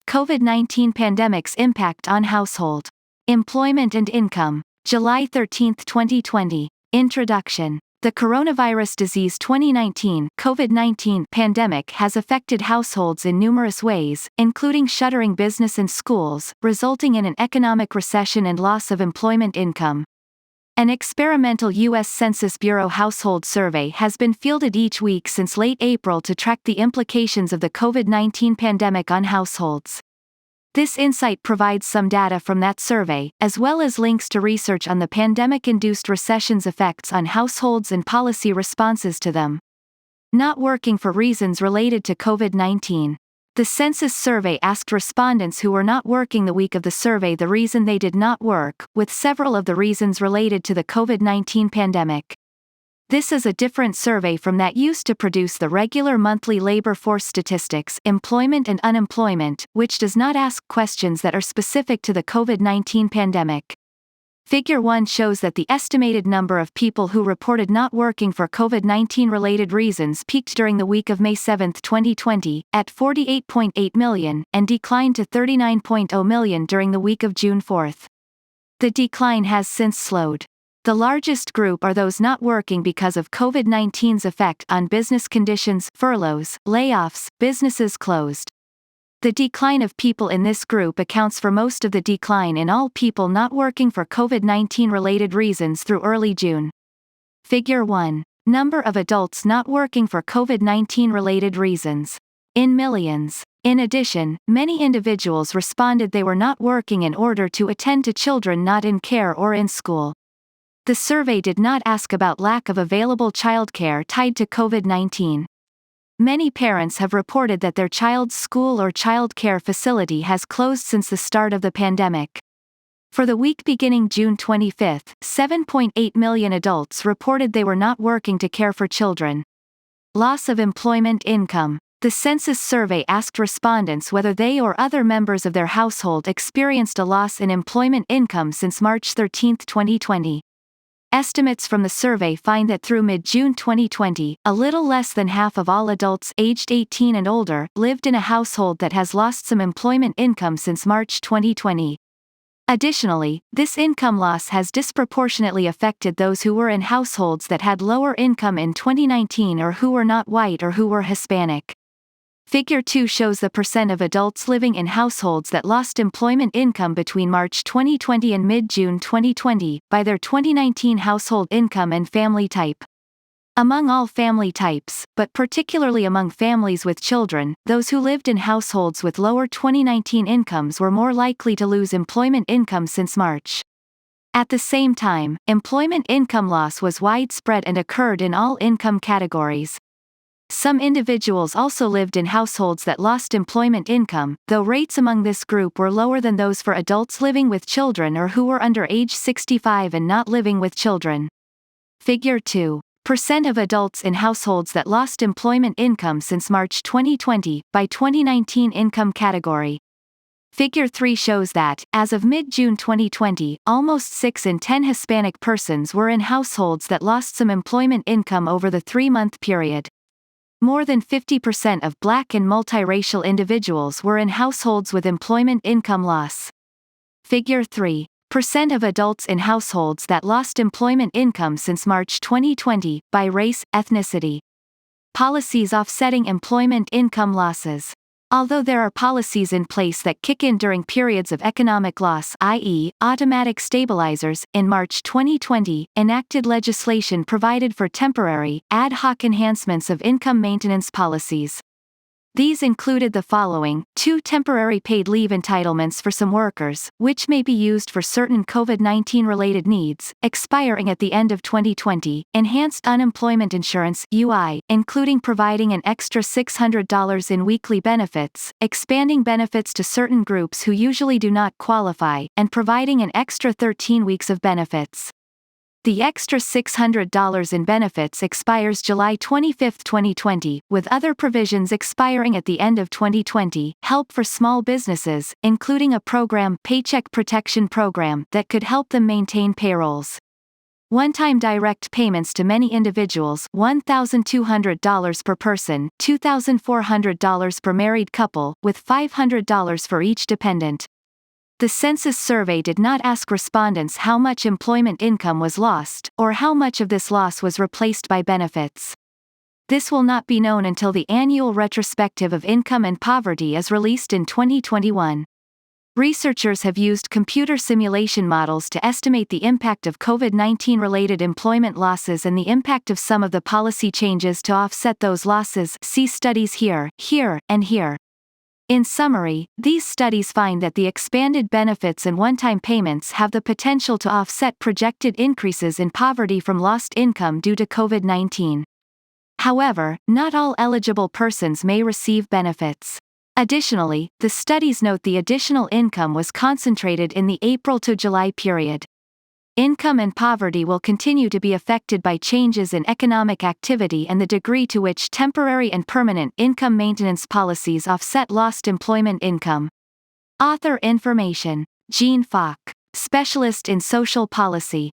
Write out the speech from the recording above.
COVID-19 pandemic's impact on household, employment and income. July 13, 2020. Introduction. The coronavirus disease 2019 COVID-19 pandemic has affected households in numerous ways, including shuttering business and schools, resulting in an economic recession and loss of employment income. An experimental U.S. Census Bureau household survey has been fielded each week since late April to track the implications of the COVID-19 pandemic on households. This insight provides some data from that survey, as well as links to research on the pandemic-induced recession's effects on households and policy responses to them. Not working for reasons related to COVID-19. The census survey asked respondents who were not working the week of the survey the reason they did not work, with several of the reasons related to the COVID-19 pandemic. This is a different survey from that used to produce the regular monthly labor force statistics, employment and unemployment, which does not ask questions that are specific to the COVID-19 pandemic. Figure 1 shows that the estimated number of people who reported not working for COVID-19 related reasons peaked during the week of May 7, 2020, at 48.8 million, and declined to 39.0 million during the week of June 4. The decline has since slowed. The largest group are those not working because of COVID-19's effect on business conditions, furloughs, layoffs, businesses closed. The decline of people in this group accounts for most of the decline in all people not working for COVID-19 related reasons through early June. Figure 1. Number of adults not working for COVID-19 related reasons. In millions. In addition, many individuals responded they were not working in order to attend to children not in care or in school. The survey did not ask about lack of available childcare tied to COVID-19. Many parents have reported that their child's school or child care facility has closed since the start of the pandemic. For the week beginning June 25, 7.8 million adults reported they were not working to care for children. Loss of employment income. The census survey asked respondents whether they or other members of their household experienced a loss in employment income since March 13, 2020. Estimates from the survey find that through mid-June 2020, a little less than half of all adults aged 18 and older lived in a household that has lost some employment income since March 2020. Additionally, this income loss has disproportionately affected those who were in households that had lower income in 2019 or who were not white or who were Hispanic. Figure 2 shows the percent of adults living in households that lost employment income between March 2020 and mid-June 2020, by their 2019 household income and family type. Among all family types, but particularly among families with children, those who lived in households with lower 2019 incomes were more likely to lose employment income since March. At the same time, employment income loss was widespread and occurred in all income categories. Some individuals also lived in households that lost employment income, though rates among this group were lower than those for adults living with children or who were under age 65 and not living with children. Figure 2. Percent of adults in households that lost employment income since March 2020, by 2019 income category. Figure 3 shows that, as of mid-June 2020, almost 6 in 10 Hispanic persons were in households that lost some employment income over the 3-month period. More than 50% of Black and multiracial individuals were in households with employment income loss. Figure 3. Percent of adults in households that lost employment income since March 2020, by race, ethnicity. Policies offsetting employment income losses. Although there are policies in place that kick in during periods of economic loss, i.e., automatic stabilizers, in March 2020, enacted legislation provided for temporary, ad hoc enhancements of income maintenance policies. These included the following: 2 temporary paid leave entitlements for some workers, which may be used for certain COVID-19 related needs, expiring at the end of 2020, enhanced unemployment insurance (UI), including providing an extra $600 in weekly benefits, expanding benefits to certain groups who usually do not qualify, and providing an extra 13 weeks of benefits. The extra $600 in benefits expires July 25, 2020, with other provisions expiring at the end of 2020. Help for small businesses, including a program, Paycheck Protection Program, that could help them maintain payrolls. One-time direct payments to many individuals $1,200 per person, $2,400 per married couple, with $500 for each dependent. The census survey did not ask respondents how much employment income was lost, or how much of this loss was replaced by benefits. This will not be known until the annual retrospective of income and poverty is released in 2021. Researchers have used computer simulation models to estimate the impact of COVID-19 related employment losses and the impact of some of the policy changes to offset those losses. See studies here, and here. In summary, these studies find that the expanded benefits and one-time payments have the potential to offset projected increases in poverty from lost income due to COVID-19. However, not all eligible persons may receive benefits. Additionally, the studies note the additional income was concentrated in the April to July period. Income and poverty will continue to be affected by changes in economic activity and the degree to which temporary and permanent income maintenance policies offset lost employment income. Author information: Jean Falk, Specialist in Social Policy.